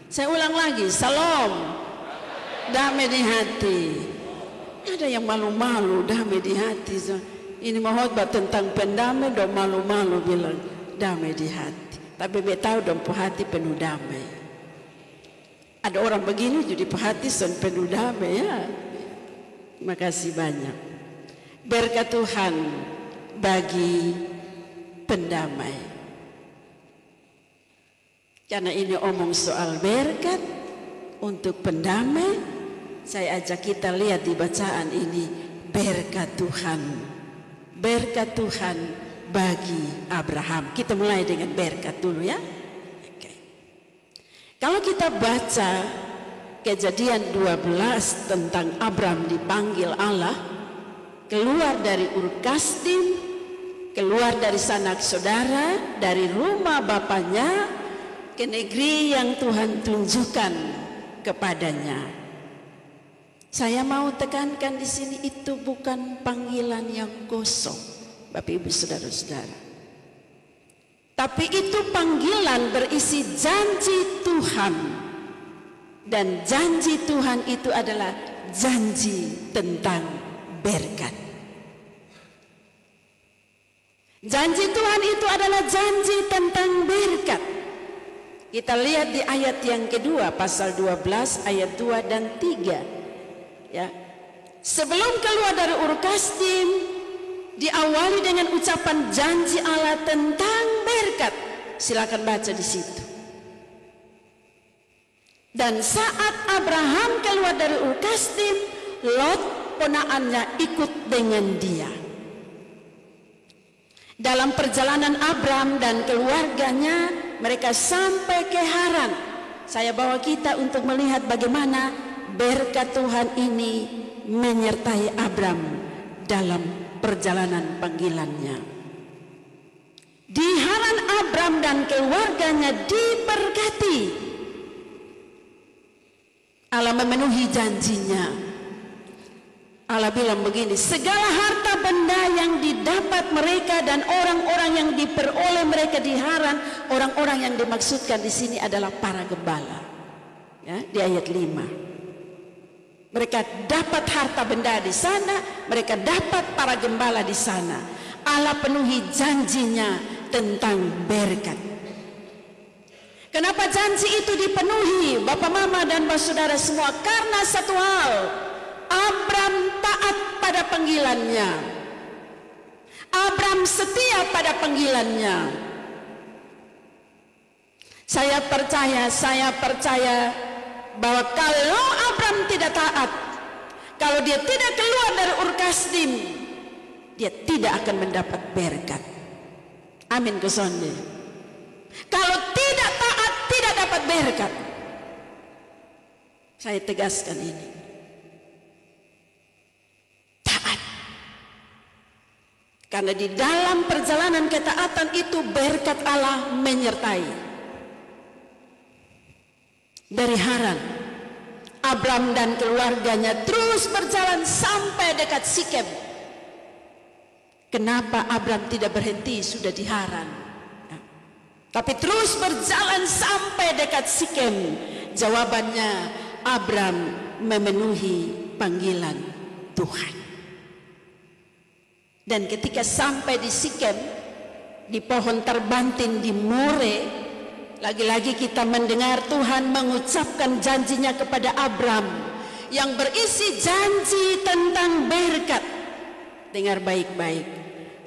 Saya ulang lagi, salam, damai di hati. Ada yang malu-malu, damai di hati. Ini mau khotbah tentang pendamai, dong malu-malu bilang damai di hati. Tapi be tahu dong hati penuh damai. Ada orang begini jadi hati penuh damai ya. Terima kasih banyak. Berkat Tuhan bagi pendamai. Karena ini omong soal berkat untuk pendamai, saya ajak kita lihat di bacaan ini berkat Tuhan. Berkat Tuhan bagi Abraham. Kita mulai dengan berkat dulu ya. Oke. Kalau kita baca Kejadian 12 tentang Abraham dipanggil Allah keluar dari Ur Kasdim, keluar dari sanak saudara, dari rumah bapaknya ke negeri yang Tuhan tunjukkan kepadanya. Saya mau tekankan di sini itu bukan panggilan yang kosong, Bapak Ibu saudara-saudara. Tapi itu panggilan berisi janji Tuhan. Dan janji Tuhan itu adalah janji tentang berkat. Janji Tuhan itu adalah janji tentang berkat. Kita lihat di ayat yang kedua, pasal 12 ayat 2 dan 3. Ya. Sebelum keluar dari Ur Kasdim, diawali dengan ucapan janji Allah tentang berkat. Silakan baca di situ. Dan saat Abraham keluar dari Ur Kasdim, Lot ponakannya ikut dengan dia. Dalam perjalanan Abraham dan keluarganya, mereka sampai ke Haran. Saya bawa kita untuk melihat bagaimana berkat Tuhan ini menyertai Abraham dalam perjalanan panggilannya. Di Haran Abraham dan keluarganya diberkati. Allah memenuhi janjinya. Allah bilang begini, segala harta benda yang didapat mereka dan orang-orang yang diperoleh mereka di Haran, orang-orang yang dimaksudkan di sini adalah para gembala. Ya, di ayat 5. Mereka dapat harta benda di sana, mereka dapat para gembala di sana. Allah penuhi janjinya tentang berkat. Kenapa janji itu dipenuhi, Bapak, Mama, dan saudara semua? Karena satu hal, Abraham taat pada panggilannya. Abraham setia pada panggilannya. Saya percaya bahwa kalau Abraham tidak taat, kalau dia tidak keluar dari Ur Kasdim, dia tidak akan mendapat berkat. Amin kesonde. Kalau tidak taat, tidak dapat berkat. Saya tegaskan ini. Taat. Karena di dalam perjalanan ketaatan itu berkat Allah menyertai. Dari Haran, Abraham dan keluarganya terus berjalan sampai dekat Sikem. Kenapa Abraham tidak berhenti sudah di Haran? Tapi terus berjalan sampai dekat Sikem. Jawabannya, Abraham memenuhi panggilan Tuhan. Dan ketika sampai di Sikem, di pohon terbantin di More, lagi-lagi kita mendengar Tuhan mengucapkan janjinya kepada Abraham yang berisi janji tentang berkat. Dengar baik-baik,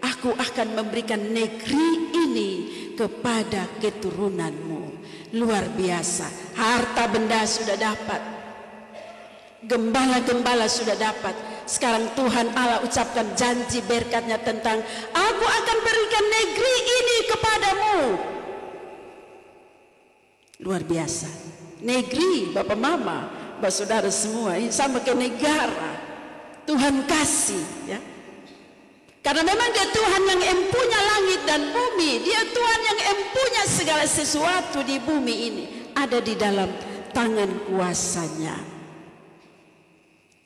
aku akan memberikan negeri ini kepada keturunanmu. Luar biasa. Harta benda sudah dapat, gembala-gembala sudah dapat. Sekarang Tuhan Allah ucapkan janji berkatnya tentang aku akan berikan negeri ini kepadamu. Luar biasa. Negeri, Bapak, Mama, Bapak, saudara semua, ini sama ke negara Tuhan kasih, ya. Karena memang dia Tuhan yang empunya langit dan bumi. Dia Tuhan yang empunya segala sesuatu di bumi ini. Ada di dalam tangan kuasanya.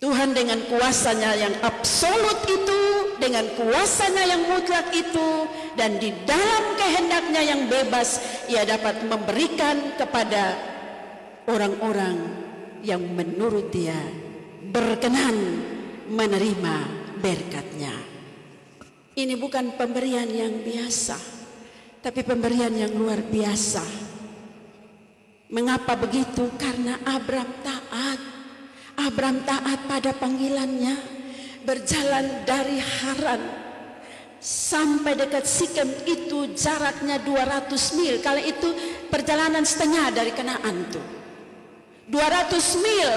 Tuhan dengan kuasanya yang absolut itu, dengan kuasanya yang mutlak itu, dan di dalam kehendaknya yang bebas, ia dapat memberikan kepada orang-orang yang menurut dia berkenan menerima berkat-Nya. Ini bukan pemberian yang biasa, tapi pemberian yang luar biasa. Mengapa begitu? Karena Abram taat. Abram taat pada panggilannya, berjalan dari Haran sampai dekat Sikem, itu jaraknya 200 mil. Kala itu perjalanan setengah dari Kanaan tuh. 200 mil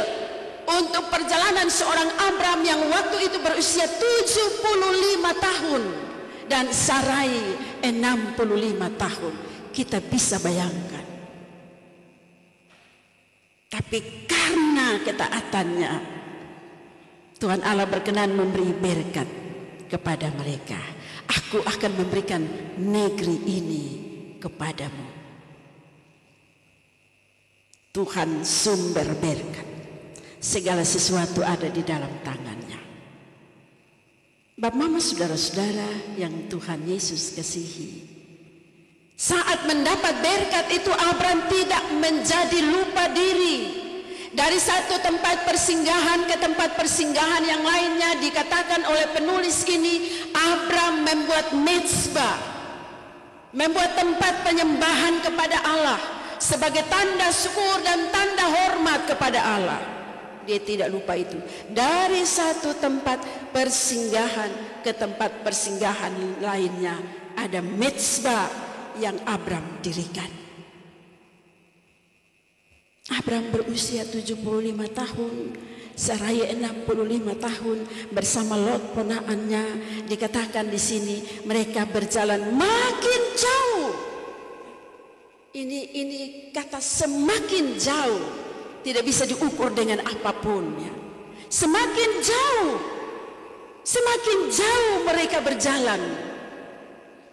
untuk perjalanan seorang Abram yang waktu itu berusia 75 tahun dan Sarai 65 tahun. Kita bisa bayangkan. Tapi karena ketaatannya, Tuhan Allah berkenan memberi berkat kepada mereka. Aku akan memberikan negeri ini kepadamu. Tuhan sumber berkat. Segala sesuatu ada di dalam tangannya. Bapak mama saudara-saudara yang Tuhan Yesus kasihi, saat mendapat berkat itu Abram tidak menjadi lupa diri. Dari satu tempat persinggahan ke tempat persinggahan yang lainnya, dikatakan oleh penulis ini, Abram membuat mezbah, membuat tempat penyembahan kepada Allah sebagai tanda syukur dan tanda hormat kepada Allah. Dia tidak lupa itu. Dari satu tempat persinggahan ke tempat persinggahan lainnya, ada mezbah yang Abram dirikan. Abram berusia 75 tahun, Sarai 65 tahun, bersama Lot ponakannya. Dikatakan di sini mereka berjalan makin jauh. Ini kata semakin jauh, tidak bisa diukur dengan apapun ya. Semakin jauh mereka berjalan.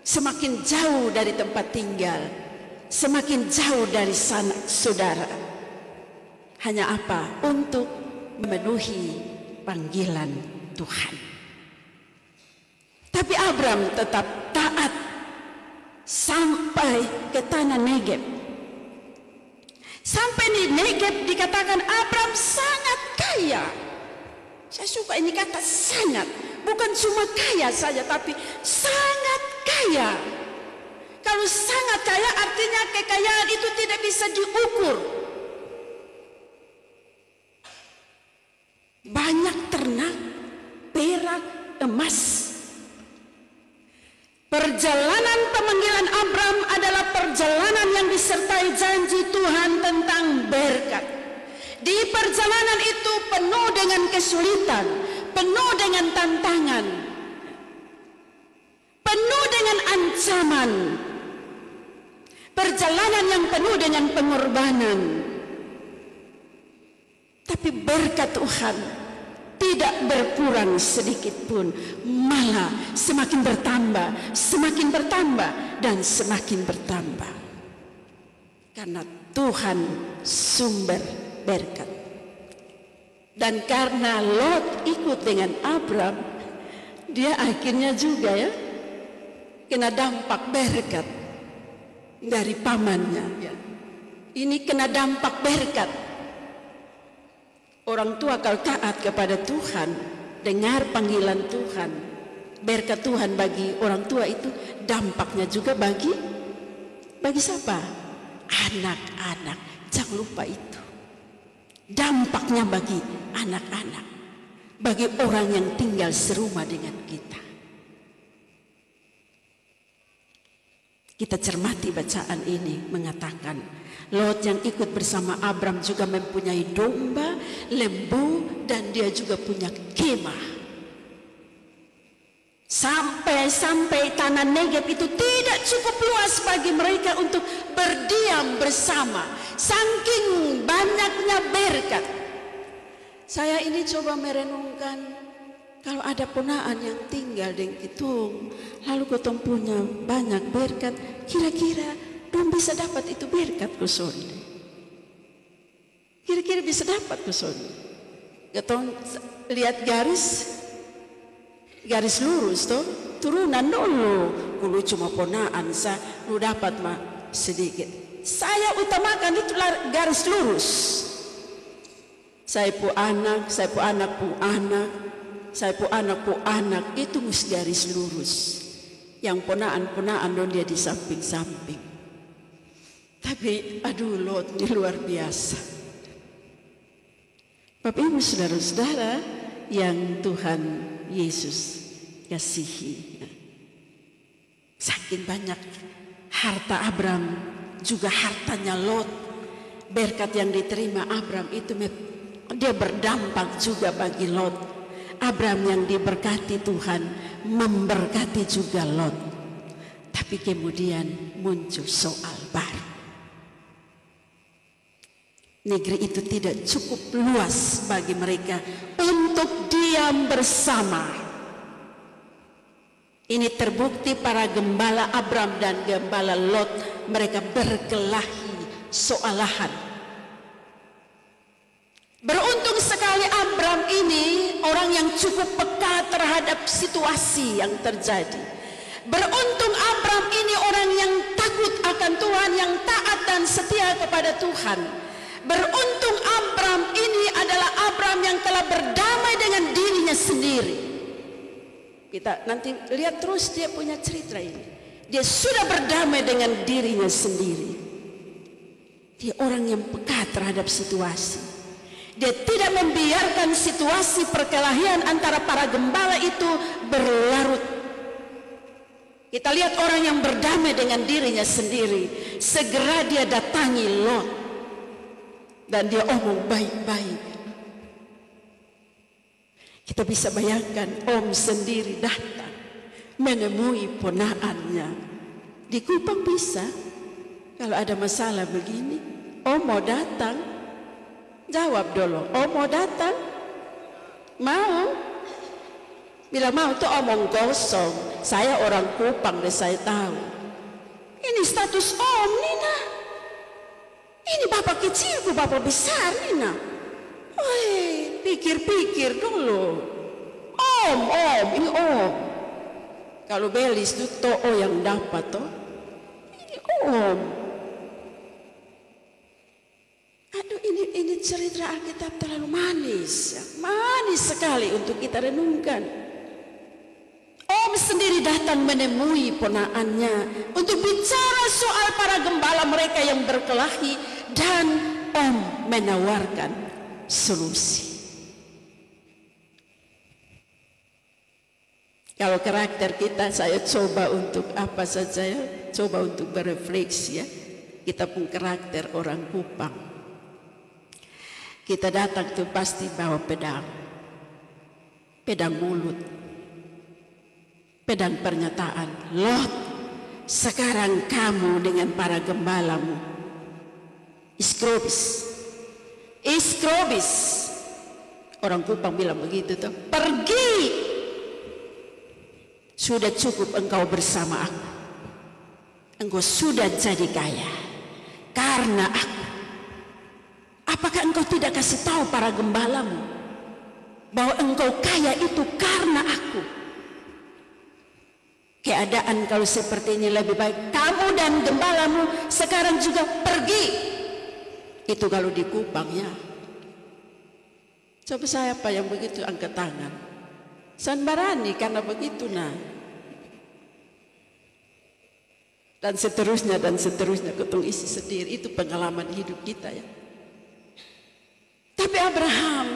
Semakin jauh dari tempat tinggal, semakin jauh dari sanak saudara. Hanya apa? Untuk memenuhi panggilan Tuhan. Tapi Abram tetap taat sampai ke tanah Negeb. Sampai di Negeb dikatakan Abram sangat kaya. Saya suka ini kata sangat. Bukan cuma kaya saja, tapi sangat kaya. Kalau sangat kaya artinya kekayaan itu tidak bisa diukur. Banyak ternak, perak, emas. Perjalanan pemanggilan Abram adalah perjalanan yang disertai janji Tuhan tentang berkat. Di perjalanan itu penuh dengan kesulitan, penuh dengan tantangan, penuh dengan ancaman. Perjalanan yang penuh dengan pengorbanan. Tapi berkat Tuhan tidak berkurang sedikit pun, malah semakin bertambah dan semakin bertambah. Karena Tuhan sumber berkat. Dan karena Lot ikut dengan Abram, dia akhirnya juga ya kena dampak berkat dari pamannya ya. Ini kena dampak berkat. Orang tua kalau taat kepada Tuhan, dengar panggilan Tuhan, berkat Tuhan bagi orang tua itu dampaknya juga bagi siapa? Anak-anak. Jangan lupa itu. Dampaknya bagi anak-anak, bagi orang yang tinggal serumah dengan kita. Kita cermati bacaan ini mengatakan Lot yang ikut bersama Abram juga mempunyai domba, lembu, dan dia juga punya kemah. Sampai tanah Negeb itu tidak cukup luas bagi mereka untuk berdiam bersama. Saking banyaknya berkat. Saya ini coba merenungkan, kalau ada ponaan yang tinggal di Kitung, lalu kotong punya banyak berkat, kira-kira dong bisa dapat itu berkat kusoni. Kira-kira bisa dapat kusoni. Kotong lihat garis lurus toh, turunan dulu. Kulu cuma ponaan lu dapat mah sedikit. Saya utamakan itu garis lurus. Saya pu anak, saya pu anak pu anak, saya pu anak pu anak, itu mesti garis lurus. Yang ponaan-ponaan don dia di samping-samping. Tapi aduh Lot ini luar biasa. Bapak Ibu saudara-saudara yang Tuhan Yesus kasihi. Saking banyak harta Abram, juga hartanya Lot, berkat yang diterima Abram itu dia berdampak juga bagi Lot. Abram yang diberkati Tuhan memberkati juga Lot. Tapi kemudian muncul soal baru. Negeri itu tidak cukup luas bagi mereka untuk diam bersama. Ini terbukti para gembala Abram dan gembala Lot, mereka berkelahi soal lahan. Beruntung sekali Abram ini orang yang cukup peka terhadap situasi yang terjadi. Beruntung Abram ini orang yang takut akan Tuhan, yang taat dan setia kepada Tuhan. Beruntung Abram ini adalah Abram yang telah berdamai dengan dirinya sendiri. Kita nanti lihat terus dia punya cerita ini. Dia sudah berdamai dengan dirinya sendiri. Dia orang yang peka terhadap situasi. Dia tidak membiarkan situasi perkelahian antara para gembala itu berlarut. Kita lihat orang yang berdamai dengan dirinya sendiri. Segera dia datangi Lot. Dan dia omong baik-baik. Kita bisa bayangkan Om sendiri datang menemui ponaannya. Di Kupang bisa. Kalau ada masalah begini, Om mau datang. Jawab dulu, Om mau datang? Mau? Bila mau tuh omong kosong. Saya orang Kupang deh, saya tahu. Ini status Om, Nina. Ini bapak kecilku, bapak besar, Nina. Woi, pikir-pikir dulu. Om, ini Om. Kalau belis itu to'o yang dapat toh. Ini Om. Aduh, ini cerita Alkitab terlalu manis, ya. Manis sekali untuk kita renungkan. Om sendiri datang menemui ponaannya untuk bicara soal para gembala mereka yang berkelahi. Dan Om menawarkan solusi. Kalau karakter kita, saya coba untuk apa saja ya, coba untuk berefleksi ya. Kita pun karakter orang Kupang. Kita datang tuh pasti bawa pedang mulut, pedang pernyataan. Lot, sekarang kamu dengan para gembalamu Iskrobis. Orang Kupang bilang begitu tuh. Pergi. Sudah cukup engkau bersama aku. Engkau sudah jadi kaya karena aku. Apakah engkau tidak kasih tahu para gembalamu bahwa engkau kaya itu karena aku? Keadaan kalau seperti ini lebih baik kamu dan gembalamu sekarang juga pergi. Itu kalau di Kupang ya. Coba saya apa yang begitu angkat tangan. Sanbarani karena begitu nah. Dan seterusnya ketong isi sendiri. Itu pengalaman hidup kita ya. Tapi Abraham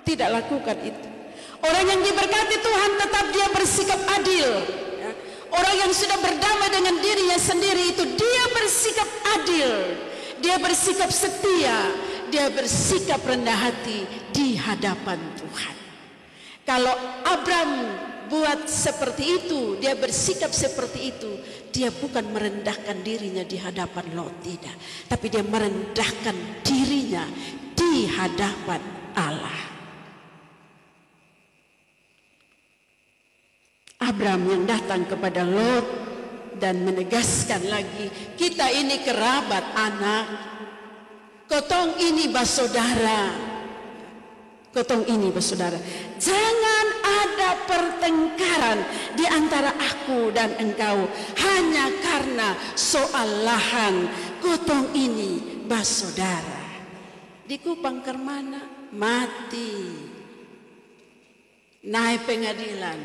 tidak lakukan itu. Orang yang diberkati Tuhan tetap dia bersikap adil ya. Orang yang sudah berdamai dengan dirinya sendiri itu dia bersikap adil. Dia bersikap setia, dia bersikap rendah hati di hadapan Tuhan. Kalau Abram buat seperti itu, dia bersikap seperti itu, dia bukan merendahkan dirinya di hadapan Lot, tidak. Tapi dia merendahkan dirinya di hadapan Allah. Abram yang datang kepada Lot dan menegaskan lagi, kita ini kerabat anak, kotong ini bersaudara, jangan ada pertengkaran di antara aku dan engkau hanya karena soal lahan, kotong ini basodara. Di Kupang Kermana mati. Naik pengadilan.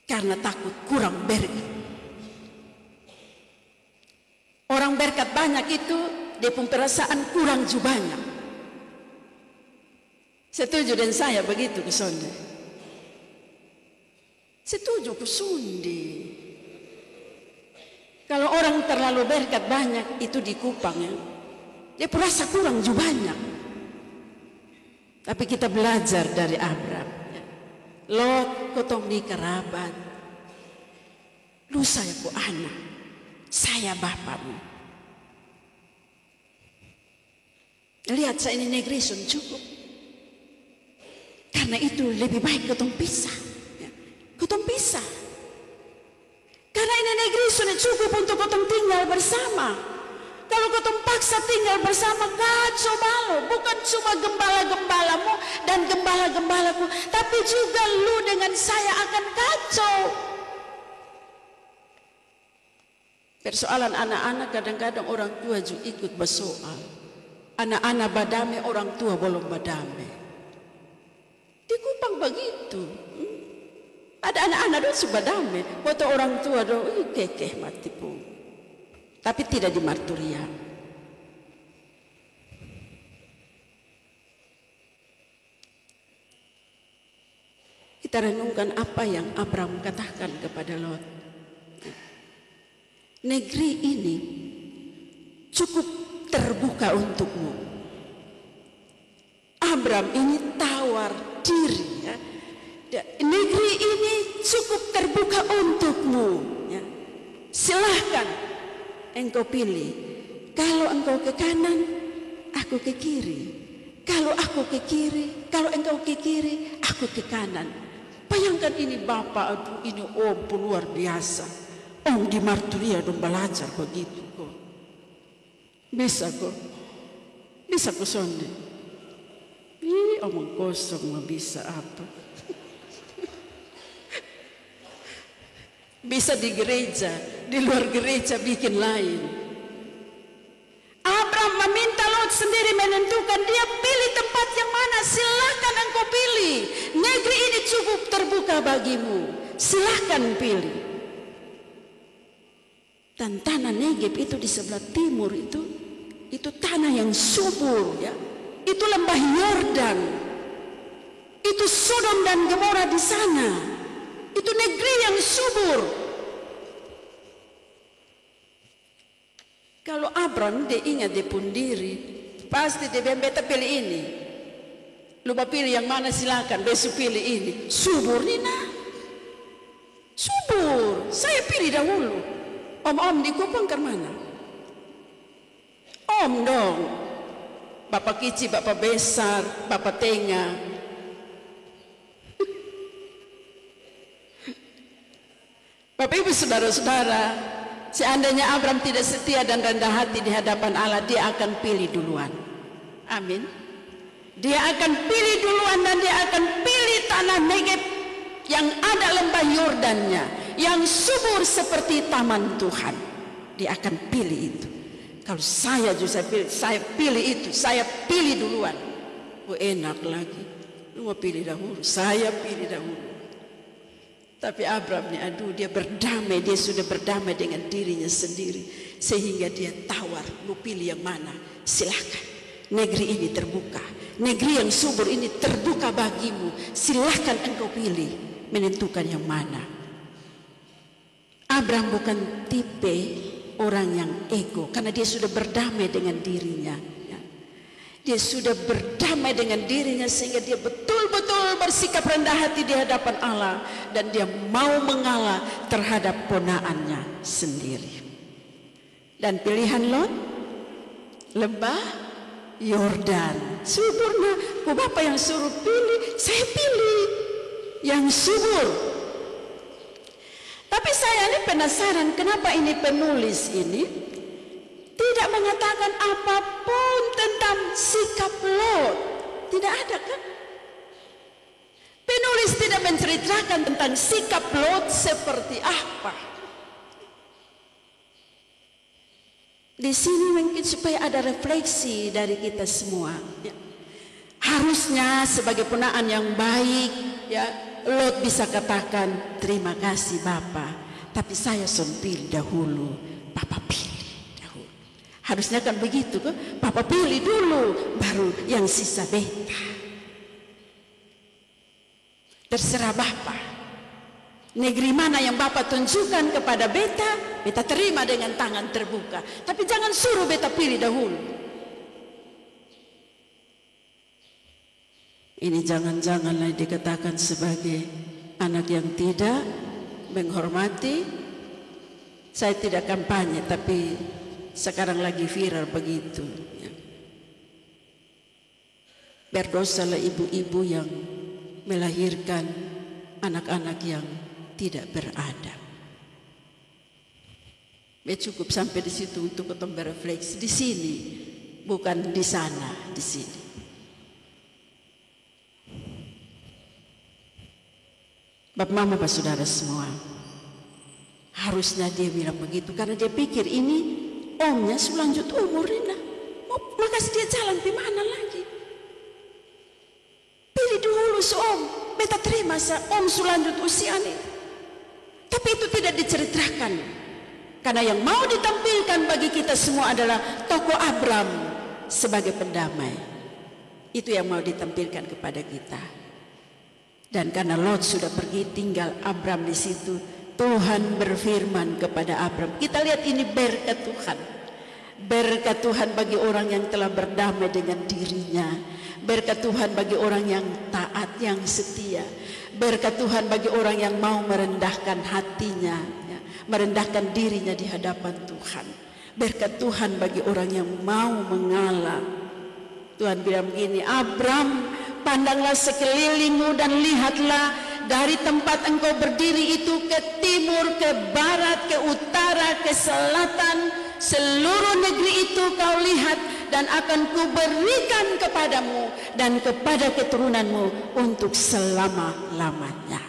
Karena takut kurang berkat. Orang berkat banyak itu, dia pun perasaan kurang juga banyak. Setuju dengan saya begitu ke Sonde? Setuju ke Sundi. Kalau orang terlalu berkat banyak itu di Kupang ya, dia merasa kurang juga banyak. Tapi kita belajar dari Abraham. Lot kotong ni kerabat, lu saya ku anak, saya bapakmu. Lihat saya ini negeri sun cukup. Karena itu lebih baik kotong pisah. Kotong pisah. Karena ini negeri sudah cukup untuk kotong tinggal bersama. Kalau kotong paksa tinggal bersama, kacau balau. Bukan cuma gembala-gembalamu dan gembala-gembalaku, tapi juga lu dengan saya akan kacau. Persoalan anak-anak kadang-kadang orang tua juga ikut bersoal. Anak-anak badame, orang tua belum badame. Di Kupang begitu. Ada anak-anak itu badame, foto orang tua do kekeh mati pun. Tapi tidak di marturia. Kita renungkan apa yang Abraham katakan kepada Lot. Negeri ini cukup terbuka untukmu. Abraham ini tawar diri ya. Negeri ini cukup terbuka untukmu ya. Silahkan engkau pilih. Kalau engkau ke kanan, aku ke kiri. Kalau aku ke kiri, kalau engkau ke kiri, aku ke kanan. Bayangkan ini bapak, aduh ini om pun luar biasa. Om di marturia dong belajar begitu kok. Bisa kok. Bisa kok Sonde. Ih, omong kosong mau bisa apa. Bisa di gereja, di luar gereja bikin lain. Abraham meminta Lot sendiri menentukan, dia pilih tempat yang mana, silahkan engkau pilih. Negeri ini cukup terbuka bagimu, silahkan pilih. Dan tanah Negeb itu di sebelah timur itu tanah yang subur ya. Itu lembah Yordan. Itu Sodom dan Gomora di sana. Itu negeri yang subur. Kalau Abraham dia ingat dia pun diri, pasti dia beta pilih ini. Lupa pilih yang mana silakan, besok pilih ini. Subur Nina. Subur. Saya pilih dahulu. Om di Kupang ke mana? Om dong. Bapak kecil, bapak besar, bapak tengah. Bapak ibu saudara-saudara, seandainya Abraham tidak setia dan rendah hati di hadapan Allah, dia akan pilih duluan. Amin. Dia akan pilih duluan dan dia akan pilih tanah Negeb yang ada lembah Yordannya, yang subur seperti taman Tuhan. Dia akan pilih itu. Kalau saya juga saya pilih itu, saya pilih duluan. Oh enak lagi, lu mau pilih dahulu, saya pilih dahulu. Tapi Abraham nih, aduh dia berdamai, dia sudah berdamai dengan dirinya sendiri. Sehingga dia tawar, lu pilih yang mana? Silahkan, negeri ini terbuka. Negeri yang subur ini terbuka bagimu. Silahkan engkau pilih, menentukan yang mana. Abraham bukan tipe orang yang ego, karena dia sudah berdamai dengan dirinya. Dia sudah berdamai dengan dirinya sehingga dia betul-betul bersikap rendah hati di hadapan Allah. Dan dia mau mengalah terhadap ponaannya sendiri. Dan pilihan Lot, lembah Yordan. Suburna, kok bapak yang suruh pilih, saya pilih yang subur. Tapi saya ini penasaran kenapa ini penulis ini tidak mengatakan apapun tentang sikap Lot. Tidak ada kan? Penulis tidak menceritakan tentang sikap Lot seperti apa. Di sini mungkin supaya ada refleksi dari kita semua. Ya. Harusnya sebagai ponaan yang baik, ya, Lot bisa katakan terima kasih Bapa, tapi saya son pilih dahulu, Papa pilih dahulu. Harusnya kan begitu kan? Papa pilih dulu, baru yang sisa beta. Terserah Bapa. Negeri mana yang Bapa tunjukkan kepada beta, beta terima dengan tangan terbuka. Tapi jangan suruh beta pilih dahulu. Ini jangan-janganlah dikatakan sebagai anak yang tidak menghormati. Saya tidak kampanye, tapi sekarang lagi viral begitu. Berdosalah ibu-ibu yang melahirkan anak-anak yang tidak beradab. Cukup sampai di situ untuk kita berefleksi di sini, bukan di sana, di sini. Bapak mama, Pak saudara semua, harusnya dia bilang begitu karena dia pikir ini omnya selanjut umur ini. Makasih dia jalan di mana lagi? Pilih dulu om, beta terima om selanjut usia ini. Tapi itu tidak diceritakan. Karena yang mau ditampilkan bagi kita semua adalah tokoh Abram sebagai pendamai. Itu yang mau ditampilkan kepada kita. Dan karena Lot sudah pergi, tinggal Abram di situ. Tuhan berfirman kepada Abram. Kita lihat ini berkat Tuhan. Berkat Tuhan bagi orang yang telah berdamai dengan dirinya. Berkat Tuhan bagi orang yang taat, yang setia. Berkat Tuhan bagi orang yang mau merendahkan hatinya, ya, merendahkan dirinya di hadapan Tuhan. Berkat Tuhan bagi orang yang mau mengalah. Tuhan bilang begini, Abram, pandanglah sekelilingmu dan lihatlah dari tempat engkau berdiri itu ke timur, ke barat, ke utara, ke selatan, seluruh negeri itu kau lihat dan akan kuberikan kepadamu dan kepada keturunanmu untuk selama-lamanya.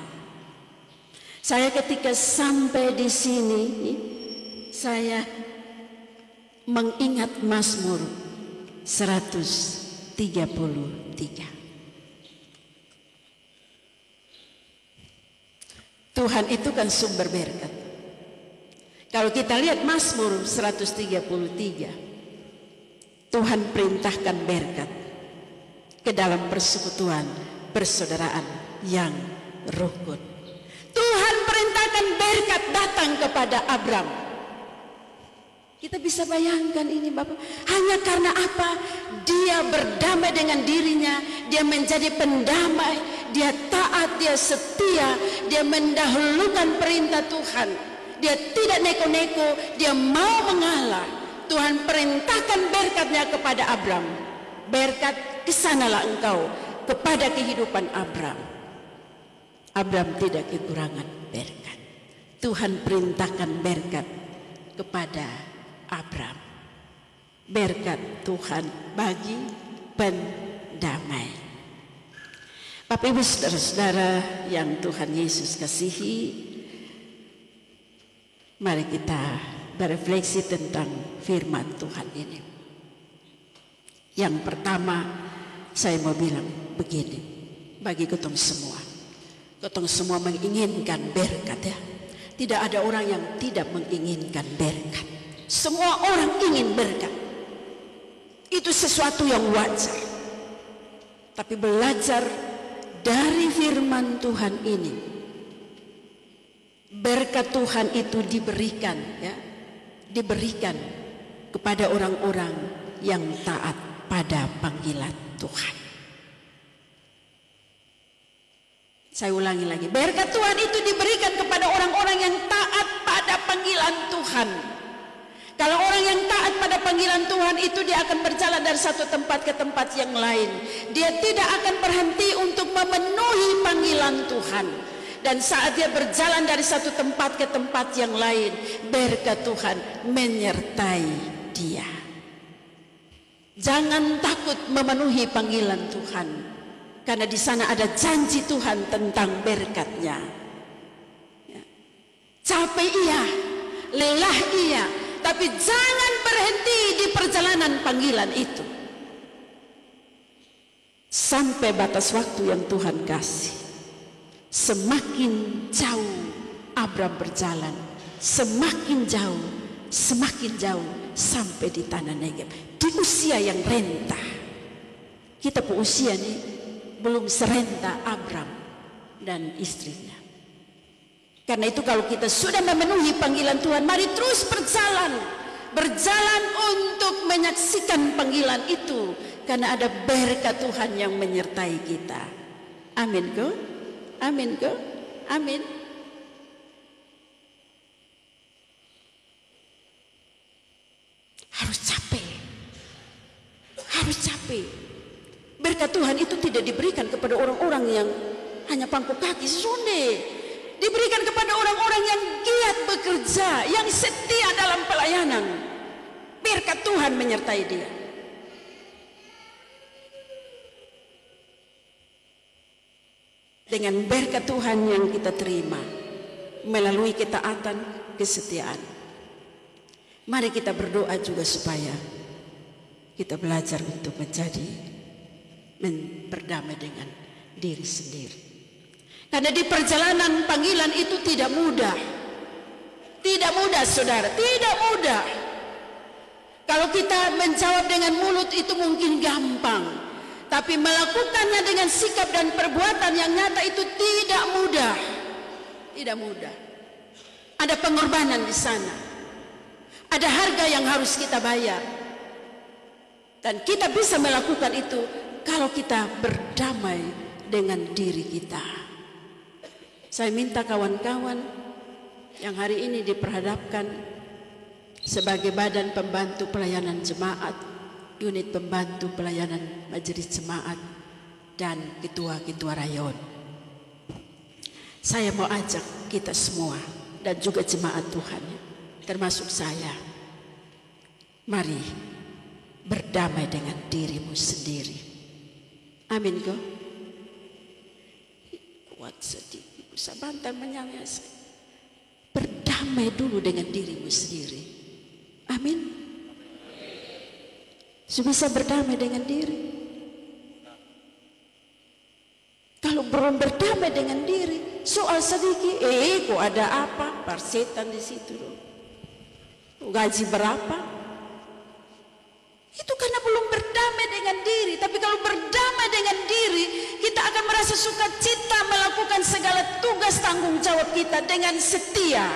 Saya ketika sampai di sini, saya mengingat Mazmur 133. Tuhan itu kan sumber berkat. Kalau kita lihat Mazmur 133, Tuhan perintahkan berkat ke dalam persekutuan persaudaraan yang rukun. Tuhan perintahkan berkat datang kepada Abram. Kita bisa bayangkan ini Bapak, hanya karena apa? Dia berdamai dengan dirinya, dia menjadi pendamai, dia taat, dia setia, dia mendahulukan perintah Tuhan. Dia tidak neko-neko, dia mau mengalah. Tuhan perintahkan berkatnya kepada Abram. Berkat, kesanalah engkau kepada kehidupan Abram. Abram tidak kekurangan berkat. Tuhan perintahkan berkat kepada Abram. Berkat Tuhan bagi pendamai. Bapak Ibu saudara-saudara yang Tuhan Yesus kasihi, mari kita berefleksi tentang firman Tuhan ini. Yang pertama, saya mau bilang begini, bagi ketong semua. Ketong semua menginginkan berkat ya. Tidak ada orang yang tidak menginginkan berkat. Semua orang ingin berkat. Itu sesuatu yang wajar. Tapi belajar dari firman Tuhan ini, berkat Tuhan itu diberikan ya, diberikan kepada orang-orang yang taat pada panggilan Tuhan. Saya ulangi lagi, berkat Tuhan itu diberikan kepada orang-orang yang taat pada panggilan Tuhan. Kalau orang yang taat pada panggilan Tuhan itu dia akan berjalan dari satu tempat ke tempat yang lain. Dia tidak akan berhenti untuk memenuhi panggilan Tuhan. Dan saat dia berjalan dari satu tempat ke tempat yang lain, berkat Tuhan menyertai dia. Jangan takut memenuhi panggilan Tuhan, karena di sana ada janji Tuhan tentang berkatnya. Capek iya, lelah iya, Tapi jangan berhenti di perjalanan panggilan itu. Sampai batas waktu yang Tuhan kasih. Semakin jauh Abram berjalan, semakin jauh sampai di tanah Negeb. Di usia yang renta. Kita pun usia nih belum serenta Abram dan istrinya. Karena itu kalau kita sudah memenuhi panggilan Tuhan, mari terus berjalan untuk menyaksikan panggilan itu. Karena ada berkat Tuhan yang menyertai kita. Amin go? Amin go? Amin. Harus capek. Berkat Tuhan itu tidak diberikan kepada orang-orang yang hanya pangku kaki sonde. Diberikan kepada orang-orang yang giat bekerja, yang setia dalam pelayanan. Berkat Tuhan menyertai dia. Dengan berkat Tuhan yang kita terima melalui ketaatan, kesetiaan. Mari kita berdoa juga supaya kita belajar untuk berdamai dengan diri sendiri. Karena di perjalanan panggilan itu tidak mudah. Tidak mudah saudara, tidak mudah. Kalau kita menjawab dengan mulut itu mungkin gampang. Tapi melakukannya dengan sikap dan perbuatan yang nyata itu tidak mudah. Tidak mudah. Ada pengorbanan di sana. Ada harga yang harus kita bayar. Dan kita bisa melakukan itu kalau kita berdamai dengan diri kita. Saya minta kawan-kawan yang hari ini diperhadapkan sebagai badan pembantu pelayanan jemaat, unit pembantu pelayanan majelis jemaat, dan ketua-ketua rayon. Saya mau ajak kita semua dan juga jemaat Tuhan, termasuk saya. Mari berdamai dengan dirimu sendiri. Amin go. Kuat sedih, sabantan menyangka. Berdamai dulu dengan dirimu sendiri. Amin. Bisa berdamai dengan diri. Kalau belum berdamai dengan diri, soal sedikit, kok ada apa? Persetan di situ loh. Gaji berapa? Itu karena belum berdamai dengan diri. Tapi kalau berdamai dengan diri, kita akan merasa sukacita melakukan segala tugas tanggung jawab kita dengan setia.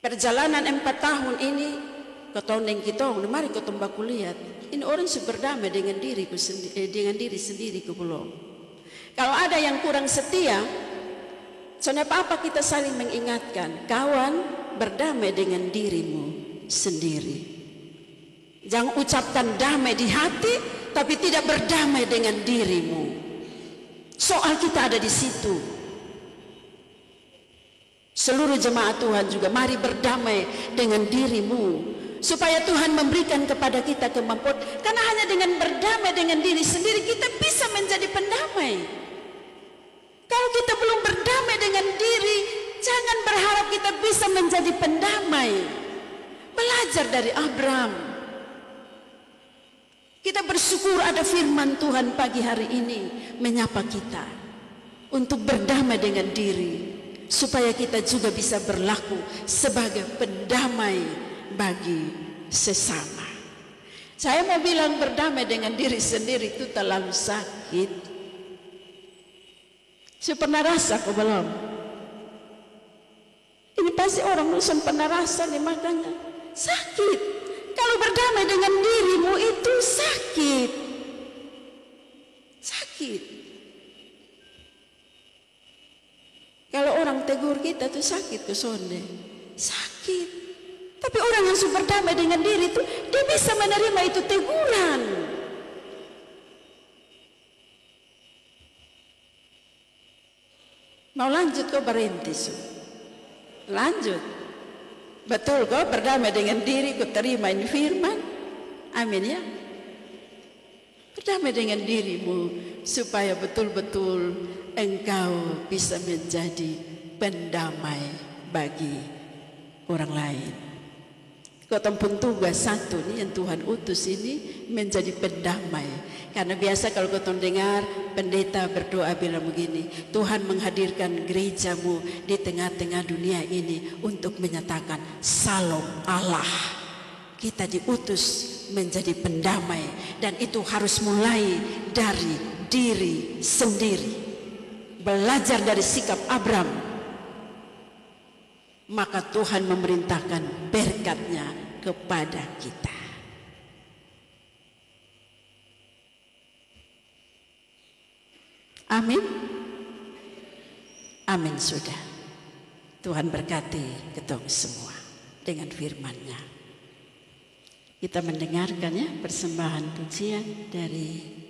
Perjalanan 4 tahun ini, ketondeng kita, mari ketembak lihat. Ini orang berdamai dengan diri sendiri ke belum. Kalau ada yang kurang setia, soalnya apa kita saling mengingatkan, kawan, berdamai dengan dirimu sendiri. Jangan ucapkan damai di hati, tapi tidak berdamai dengan dirimu. Soal kita ada di situ. Seluruh jemaat Tuhan juga, mari berdamai dengan dirimu. Supaya Tuhan memberikan kepada kita kemampuan. Karena hanya dengan berdamai dengan diri sendiri, kita bisa menjadi pendamai. Kalau kita belum berdamai dengan diri, jangan berharap kita bisa menjadi pendamai. Belajar dari Abram. Kita bersyukur ada firman Tuhan pagi hari ini menyapa kita untuk berdamai dengan diri, supaya kita juga bisa berlaku sebagai pendamai bagi sesama. Saya mau bilang berdamai dengan diri sendiri itu terlalu sakit. Saya pernah rasa kok belum? Ini pasti orang Nusan pernah rasa nih, makanya sakit. Kalau berdamai dengan dirimu itu sakit. Sakit. Kalau orang tegur kita tuh sakit ke sonde. Sakit. Tapi orang yang sudah berdamai dengan diri itu, dia bisa menerima itu teguran. Mau lanjut kok berhenti su? Lanjut. Betul kok berdamai dengan diri, kau terima ini firman. Amin ya. Berdamai dengan dirimu supaya betul-betul engkau bisa menjadi pendamai bagi orang lain. Kotong pun tugas satu nih yang Tuhan utus ini menjadi pendamai. Karena biasa kalau kotong dengar pendeta berdoa bilang begini, Tuhan menghadirkan gerejamu di tengah-tengah dunia ini untuk menyatakan Salam Allah. Kita diutus menjadi pendamai, dan itu harus mulai dari diri sendiri. Belajar dari sikap Abram, maka Tuhan memerintahkan berkat-Nya kepada kita. Amin. Amin sudah. Tuhan berkati ketong semua dengan firman-Nya. Kita mendengarkan ya persembahan pujian dari